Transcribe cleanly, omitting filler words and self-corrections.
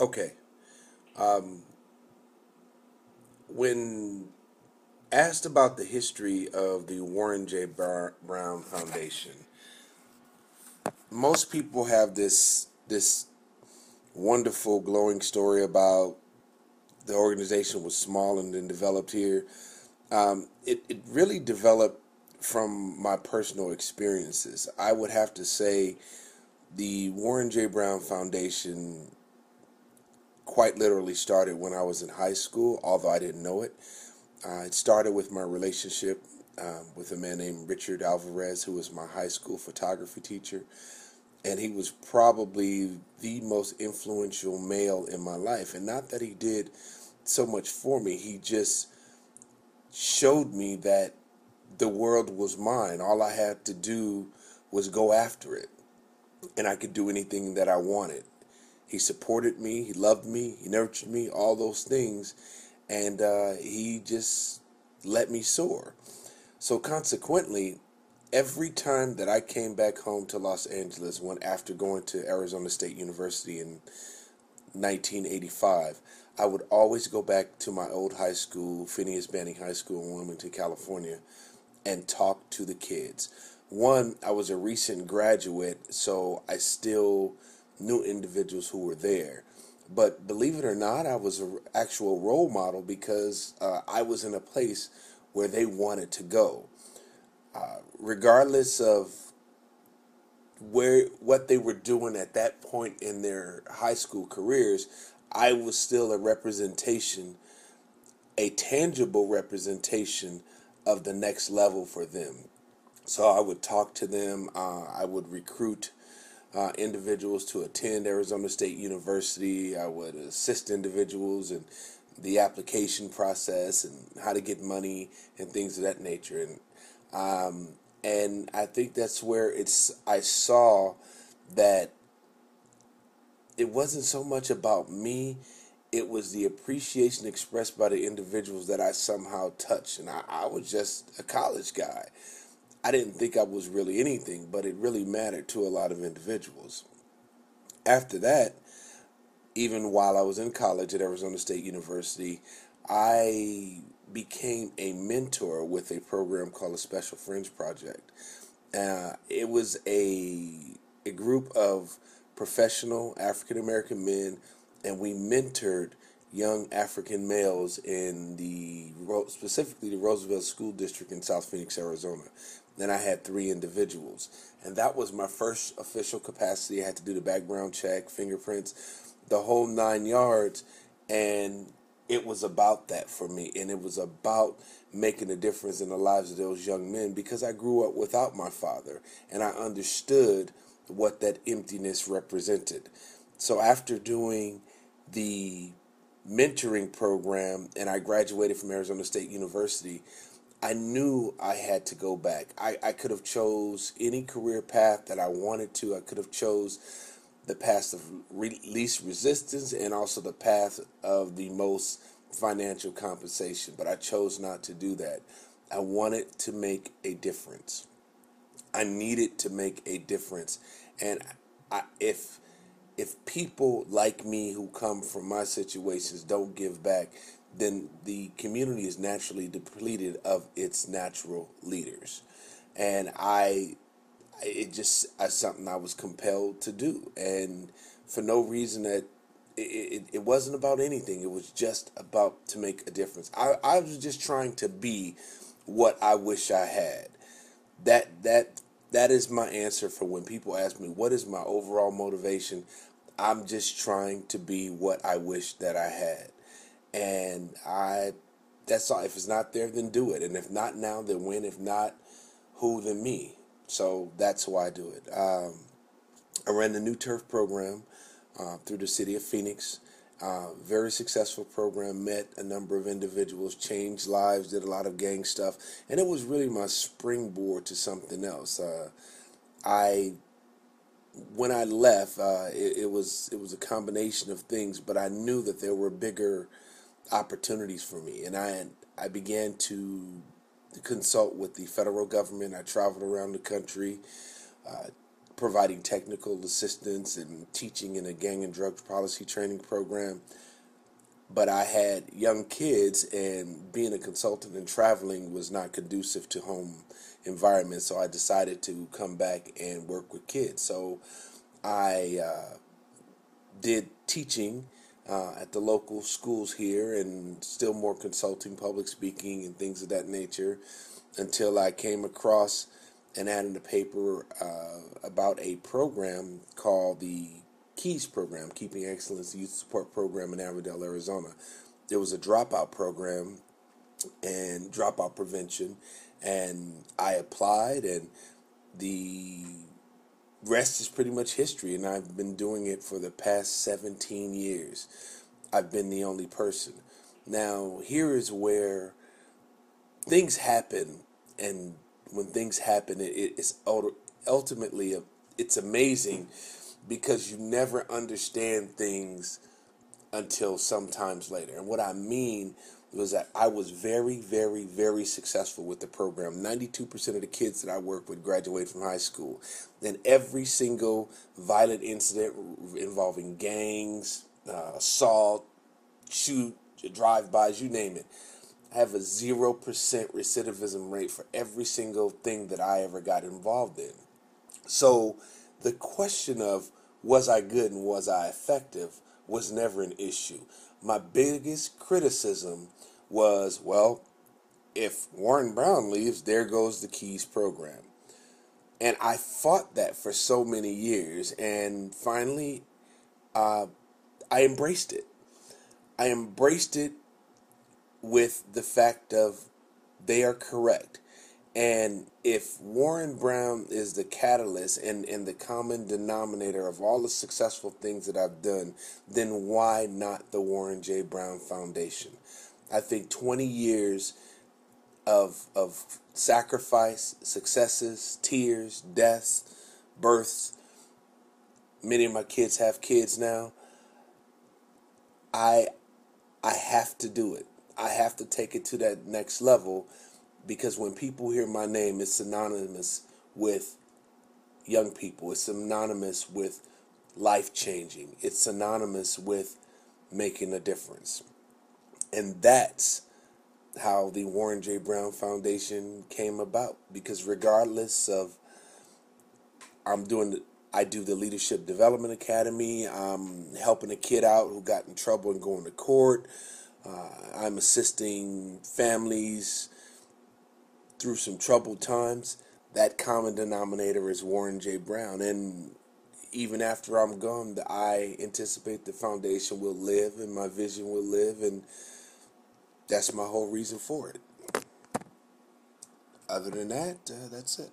Okay. Um, when asked about the history of the Warren J. Brown Foundation, most people have this wonderful, glowing story about the organization was small and then developed here. It really developed from my personal experiences. I would have to say the Warren J. Brown Foundation quite literally started when I was in high school, although I didn't know it. It started with my relationship with a man named Richard Alvarez, who was my high school photography teacher. And he was probably the most influential male in my life. And not that he did so much for me, he just showed me that the world was mine. All I had to do was go after it, and I could do anything that I wanted. He supported me, he loved me, he nurtured me, all those things, and he just let me soar. So consequently, every time that I came back home to Los Angeles, when after going to Arizona State University in 1985, I would always go back to my old high school, Phineas Banning High School in Wilmington, California, and talk to the kids. One, I was a recent graduate, so I still knew individuals who were there. But believe it or not, I was an actual role model because I was in a place where they wanted to go. Regardless of where what they were doing at that point in their high school careers, I was still a representation, a tangible representation of the next level for them. So I would talk to them. I would recruit individuals to attend Arizona State University. I would assist individuals in the application process and how to get money and things of that nature. And I think that's where I saw that it wasn't so much about me. It was the appreciation expressed by the individuals that I somehow touched. And I was just a college guy. I didn't think I was really anything, but it really mattered to a lot of individuals. After that, even while I was in college at Arizona State University, I became a mentor with a program called the Special Fringe Project. It was a group of professional African American men, and we mentored young African males in specifically the Roosevelt School District in South Phoenix, Arizona. Then I had three individuals, and that was my first official capacity. I had to do the background check, fingerprints, the whole 9 yards, and it was about that for me, and it was about making a difference in the lives of those young men because I grew up without my father, and I understood what that emptiness represented. So after doing the mentoring program and I graduated from Arizona State University, I knew I had to go back. I could have chose any career path that I wanted to. I could have chose the path of least resistance and also the path of the most financial compensation, but I chose not to do that. I wanted to make a difference. I needed to make a difference, and if people like me who come from my situations don't give back, then the community is naturally depleted of its natural leaders. And it just something I was compelled to do, and for no reason that it wasn't about anything. It was just about to make a difference. I was just trying to be what I wish I had. That that that is my answer for when people ask me what is my overall motivation. I'm just trying to be what I wish that I had. And I that's all. If it's not there, then do it. And if not now, then when? If not, who then me? So that's why I do it. I ran the New Turf program through the city of Phoenix. Very successful program, met a number of individuals, changed lives, did a lot of gang stuff, and it was really my springboard to something else. I When I left, it was a combination of things, but I knew that there were bigger opportunities for me, and I began to consult with the federal government. I traveled around the country, providing technical assistance and teaching in a gang and drug policy training program. But I had young kids, and being a consultant and traveling was not conducive to home environment. So I decided to come back and work with kids. So I did teaching at the local schools here, and still more consulting, public speaking, and things of that nature, until I came across an ad in the paper about a program called the KEYS program, Keeping Excellence Youth Support Program in Avondale, Arizona. It was a dropout program and dropout prevention, and I applied, and the rest is pretty much history, and I've been doing it for the past 17 years. I've been the only person. Now, here is where things happen, and when things happen, it's ultimately it's amazing, because you never understand things until sometimes later. And what I mean was that I was very, very, very successful with the program. 92% of the kids that I worked with graduated from high school. And every single violent incident involving gangs, assault, shoot, drive-bys, you name it, I have a 0% recidivism rate for every single thing that I ever got involved in. So the question of was I good and was I effective was never an issue. My biggest criticism was, well, if Warren Brown leaves, there goes the KEYS program. And I fought that for so many years, and finally I embraced it. I embraced it with the fact of they are correct. And if Warren Brown is the catalyst and the common denominator of all the successful things that I've done, then why not the Warren J. Brown Foundation? I think 20 years of sacrifice, successes, tears, deaths, births. Many of my kids have kids now. I have to do it. I have to take it to that next level, because when people hear my name, it's synonymous with young people. It's synonymous with life-changing. It's synonymous with making a difference. And that's how the Warren J. Brown Foundation came about. Because regardless of, I do the Leadership Development Academy. I'm helping a kid out who got in trouble and going to court. I'm assisting families through some troubled times. That common denominator is Warren J. Brown. And even after I'm gone, I anticipate the foundation will live and my vision will live, and that's my whole reason for it. Other than that, that's it.